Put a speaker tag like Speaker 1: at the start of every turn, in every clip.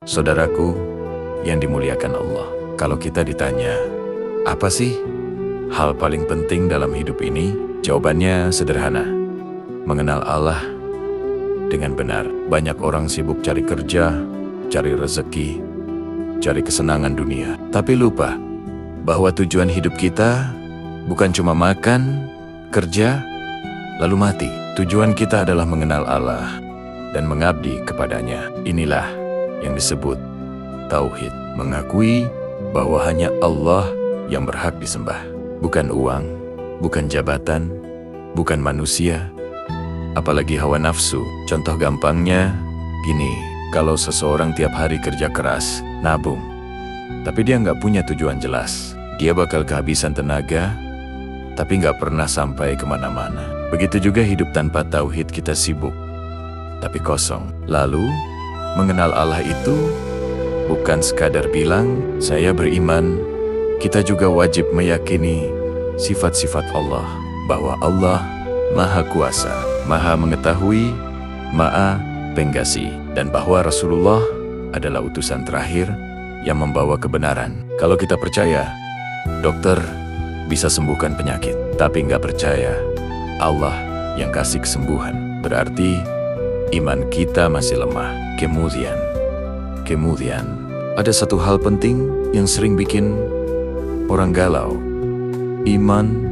Speaker 1: Saudaraku yang dimuliakan Allah, kalau kita ditanya, apa sih hal paling penting dalam hidup ini? Jawabannya sederhana, mengenal Allah dengan benar. Banyak orang sibuk cari kerja, cari rezeki, cari kesenangan dunia, tapi lupa bahwa tujuan hidup kita bukan cuma makan, kerja, lalu mati. Tujuan kita adalah mengenal Allah dan mengabdi kepadanya. Inilah yang disebut tauhid, mengakui bahwa hanya Allah yang berhak disembah. Bukan uang, bukan jabatan, bukan manusia, apalagi hawa nafsu. Contoh gampangnya gini, kalau seseorang tiap hari kerja keras, nabung, tapi dia nggak punya tujuan jelas, dia bakal kehabisan tenaga, tapi nggak pernah sampai kemana-mana. Begitu juga hidup tanpa tauhid, kita sibuk, tapi kosong. Lalu, mengenal Allah itu bukan sekadar bilang, saya beriman. Kita juga wajib meyakini sifat-sifat Allah, bahwa Allah Maha Kuasa, Maha Mengetahui, Maha Pengasiih, dan bahwa Rasulullah adalah utusan terakhir yang membawa kebenaran. Kalau kita percaya, dokter bisa sembuhkan penyakit, tapi nggak percaya Allah yang kasih kesembuhan, berarti iman kita masih lemah. Kemudian, ada satu hal penting yang sering bikin orang galau. Iman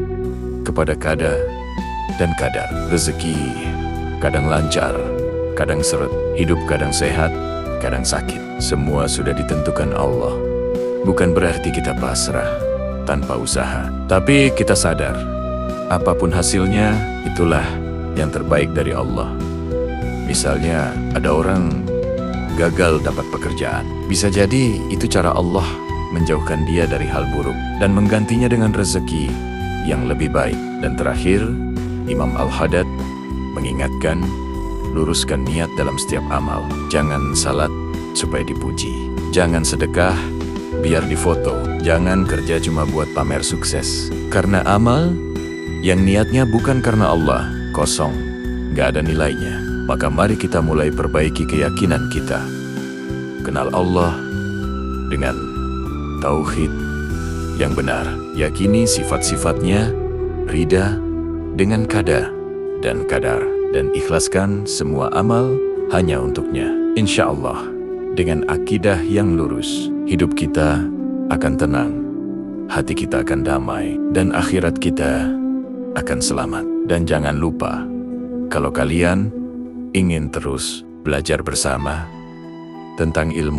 Speaker 1: kepada qada dan qadar. Rezeki kadang lancar, kadang seret. Hidup kadang sehat, kadang sakit. Semua sudah ditentukan Allah. Bukan berarti kita pasrah tanpa usaha, tapi kita sadar, apapun hasilnya, itulah yang terbaik dari Allah. Misalnya, ada orang gagal dapat pekerjaan. Bisa jadi itu cara Allah menjauhkan dia dari hal buruk dan menggantinya dengan rezeki yang lebih baik. Dan terakhir, Imam Al-Haddad mengingatkan, luruskan niat dalam setiap amal. Jangan salat supaya dipuji. Jangan sedekah biar difoto. Jangan kerja cuma buat pamer sukses. Karena amal yang niatnya bukan karena Allah, kosong, gak ada nilainya. Maka mari kita mulai perbaiki keyakinan kita. Kenal Allah dengan tauhid yang benar. Yakini sifat-sifatnya, ridha dengan qada dan qadar, dan ikhlaskan semua amal hanya untuknya. Insya Allah, dengan akidah yang lurus, hidup kita akan tenang, hati kita akan damai, dan akhirat kita akan selamat. Dan jangan lupa, kalau kalian ingin terus belajar bersama tentang ilmu